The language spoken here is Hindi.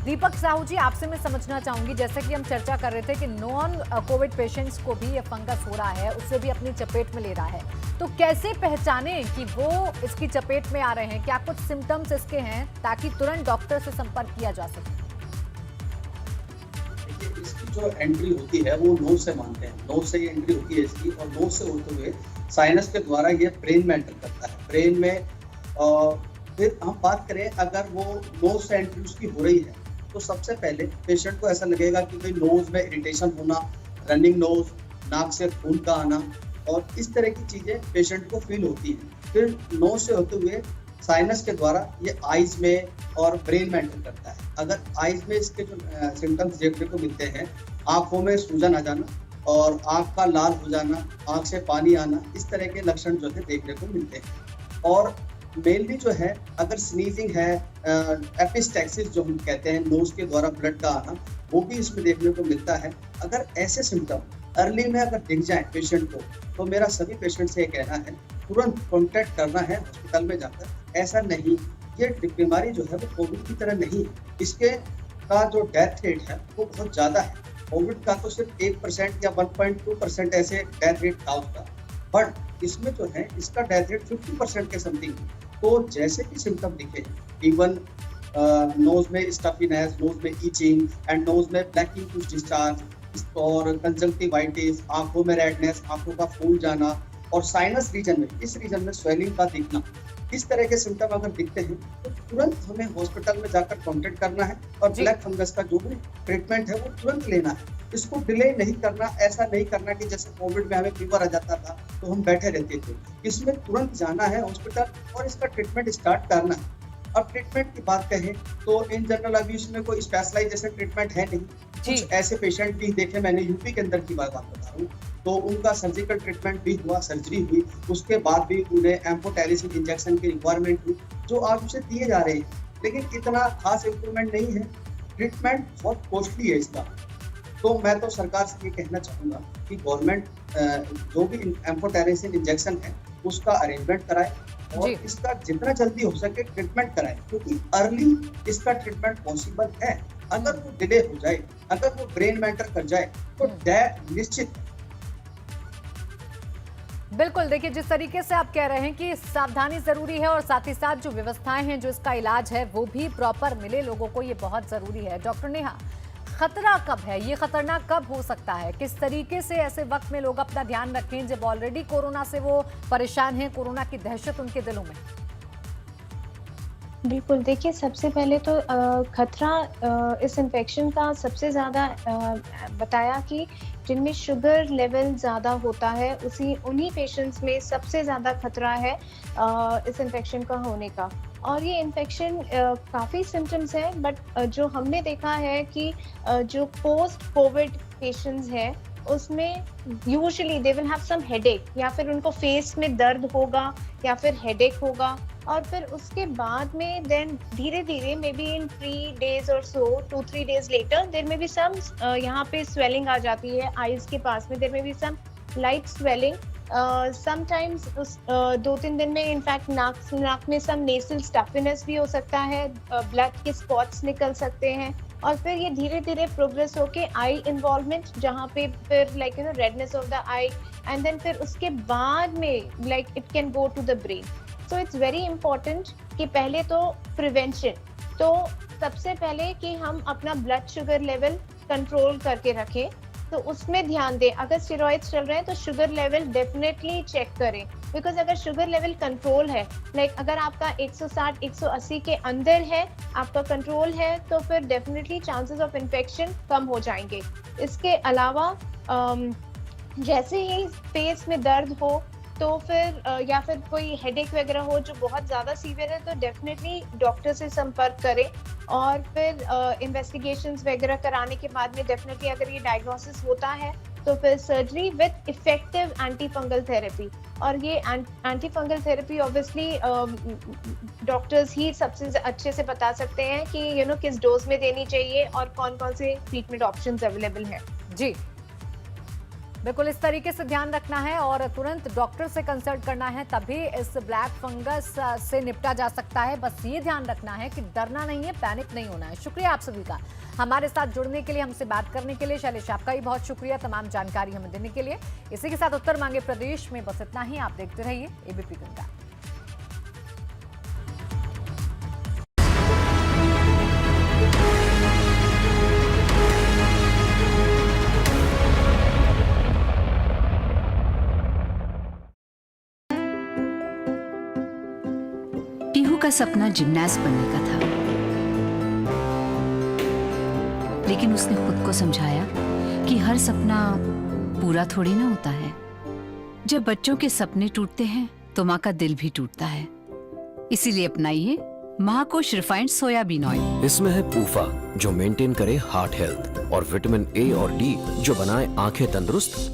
दीपक साहू जी, आपसे मैं समझना चाहूंगी, जैसे कि हम चर्चा कर रहे थे कि नॉन कोविड पेशेंट्स को भी ये फंगस हो रहा है, उससे भी अपनी चपेट में ले रहा है, तो कैसे पहचाने कि वो इसकी चपेट में आ रहे हैं? क्या कुछ सिम्टम्स इसके हैं ताकि तुरंत डॉक्टर से संपर्क किया जा सके? देखिए, इसकी जो एंट्री होती है वो नोज से मानते हैं, नोज से ये एंट्री होती है इसकी, और नोज से होते हुए साइनस के द्वारा ये ब्रेन में एंटर करता है। ब्रेन में फिर हम बात करें, अगर वो नोज से एंट्री उसकी हो रही है तो सबसे पहले पेशेंट को ऐसा लगेगा कि भाई नोज में इरिटेशन होना, रनिंग नोज, नाक से खून का आना और इस तरह की चीजें पेशेंट को फील होती है। फिर नोज से होते हुए साइनस के द्वारा ये आईज में और ब्रेन में एंटर करता है। अगर आईज में इसके जो सिम्टम्स देखने को मिलते हैं, आंखों में सूजन आ जाना और आंख का लाल हो जाना, आंख से पानी आना, इस तरह के लक्षण जो है देखने को मिलते हैं। और मेनली जो है, अगर स्नीजिंग है, एपिस्टैक्सिस जो हम कहते हैं, नोज के द्वारा ब्लड का आना, वो भी इसमें देखने को मिलता है। अगर ऐसे सिम्टम अर्ली में अगर दिख जाए पेशेंट को, तो मेरा सभी पेशेंट से ये कहना है तुरंत कॉन्टैक्ट करना है हॉस्पिटल में जाकर। ऐसा नहीं, ये बीमारी जो है वो कोविड की तरह नहीं है, इसके का जो डेथ रेट है वो बहुत ज़्यादा है। कोविड का तो सिर्फ 1% या 1.2% ऐसे डेथ रेट था उसका, बट इसमें जो है इसका डेथ रेट 50% के समथिंग। तो जैसे भी सिम्टम दिखे, इवन नोज में स्टफीनेस, नोज में ईचिंग एंड नोज में ब्लैकिंग टू डिस्चार्ज और कंजंक्टिवाइटिस, आंखों में रेडनेस, आंखों का फूल जाना और साइनस रीजन में, इस रीजन में स्वेलिंग का दिखना, इस तरह के सिम्टम अगर दिखते हैं तो तुरंत हमें हॉस्पिटल में जाकर कांटेक्ट करना है और ब्लैक फंगस का जो भी ट्रीटमेंट है वो तुरंत लेना है। इसको डिले नहीं करना। ऐसा नहीं करना कि जैसे कोविड में हमें फीवर आ जाता था तो हम बैठे रहते थे। इसमें तुरंत जाना है हॉस्पिटल और इसका ट्रीटमेंट स्टार्ट करना है। अब ट्रीटमेंट की बात कहें तो इन जनरल अभी इसमें कोई स्पेशलाइजेशन ट्रीटमेंट है नहीं। कुछ ऐसे पेशेंट भी देखे मैंने, यूपी के अंदर की बात बता रहा हूँ, तो उनका सर्जिकल ट्रीटमेंट भी हुआ, सर्जरी हुई, उसके बाद भी उन्हें एम्फोटेरिसिन इंजेक्शन की रिक्वायरमेंट हुई, जो आज उसे दिए जा रहे हैं, लेकिन इतना खास इम्प्रूवमेंट नहीं है। ट्रीटमेंट बहुत कॉस्टली है इसका। तो मैं तो सरकार से ये कहना चाहूँगा कि गवर्नमेंट जो भी एम्फोटेरिसिन इंजेक्शन है उसका अरेंजमेंट कराए और इसका जितना जल्दी हो सके ट्रीटमेंट कराए, क्योंकि अर्ली इसका ट्रीटमेंट पॉसिबल है। अगर वो डिले हो जाए, अगर वो ब्रेन में एंटर कर जाए तो डेथ निश्चित। बिल्कुल, देखिए जिस तरीके से आप कह रहे हैं कि सावधानी जरूरी है और साथ ही साथ जो व्यवस्थाएं हैं, जो इसका इलाज है वो भी प्रॉपर मिले लोगों को, ये बहुत जरूरी है। डॉक्टर नेहा, खतरा कब है, ये खतरनाक कब हो सकता है? किस तरीके से ऐसे वक्त में लोग अपना ध्यान रखें जब ऑलरेडी कोरोना से वो परेशान हैं, कोरोना की दहशत उनके दिलों में? बिल्कुल, देखिए सबसे पहले तो खतरा इस इन्फेक्शन का सबसे ज़्यादा बताया कि जिनमें शुगर लेवल ज़्यादा होता है, उन्हीं पेशेंट्स में सबसे ज़्यादा खतरा है इस इन्फेक्शन का होने का। और ये इन्फेक्शन काफ़ी सिम्पटम्स हैं, बट जो हमने देखा है कि जो पोस्ट कोविड पेशेंट्स हैं, उसमें usually they will have some headache, या फिर उनको फेस में दर्द होगा या फिर हेडेक होगा, और फिर उसके बाद में देन धीरे-धीरे मे बी इन 3 days और so 2-3 days later there may be some यहाँ पे स्वेलिंग आ जाती है आईज के पास में, there may be some light swelling. Sometimes उस 2-3 दिन में इनफैक्ट नाक में सम नेसल स्टफिनेस भी हो सकता है, ब्लड के स्पॉट्स निकल सकते हैं, और फिर ये धीरे-धीरे प्रोग्रेस होके आई इन्वॉल्वमेंट, जहाँ पे फिर like redness of the eye, and then फिर उसके बाद में like it can go to the brain. So it's very important कि पहले तो प्रिवेंशन, तो सबसे पहले कि हम अपना ब्लड शुगर लेवल कंट्रोल करके रखें, तो उसमें ध्यान दें। अगर स्टेरॉइड्स चल रहे हैं तो शुगर लेवल डेफिनेटली चेक करें, बिकॉज अगर शुगर लेवल कंट्रोल है, लाइक अगर आपका 160-180 के अंदर है, आपका कंट्रोल है, तो फिर डेफिनेटली चांसेस ऑफ इन्फेक्शन कम हो जाएंगे। इसके अलावा जैसे ही फेस में दर्द हो, तो फिर या फिर कोई हेडेक वगैरह हो जो बहुत ज़्यादा सीवियर है, तो डेफिनेटली डॉक्टर से संपर्क करें, और फिर इन्वेस्टिगेशंस वगैरह कराने के बाद में डेफिनेटली अगर ये डायग्नोसिस होता है तो फिर surgery with effective antifungal therapy. और ये antifungal therapy obviously doctors ही सबसे अच्छे से बता सकते हैं कि किस डोज में देनी चाहिए और कौन कौन से ट्रीटमेंट ऑप्शंस अवेलेबल हैं। जी बिल्कुल इस तरीके से ध्यान रखना है और तुरंत डॉक्टर से कंसल्ट करना है, तभी इस ब्लैक फंगस से निपटा जा सकता है। बस ये ध्यान रखना है कि डरना नहीं है, पैनिक नहीं होना है। शुक्रिया आप सभी का हमारे साथ जुड़ने के लिए, हमसे बात करने के लिए। शैलेश आपका भी बहुत शुक्रिया तमाम जानकारी हमें देने के लिए। इसी के साथ उत्तर मांगे प्रदेश में बस इतना ही। आप देखते रहिए एबीपी गंगा। पीहू का सपना जिमनास्ट बनने का था, लेकिन उसने खुद को समझाया कि हर सपना पूरा थोड़ी ना होता है। जब बच्चों के सपने टूटते हैं तो माँ का दिल भी टूटता है। इसीलिए अपनाइए महाकोश रिफाइंड सोयाबीन ऑयल। इसमें है पूफा जो मेंटेन करे हार्ट हेल्थ और विटामिन ए और डी जो बनाए आंखें तंदुरुस्त।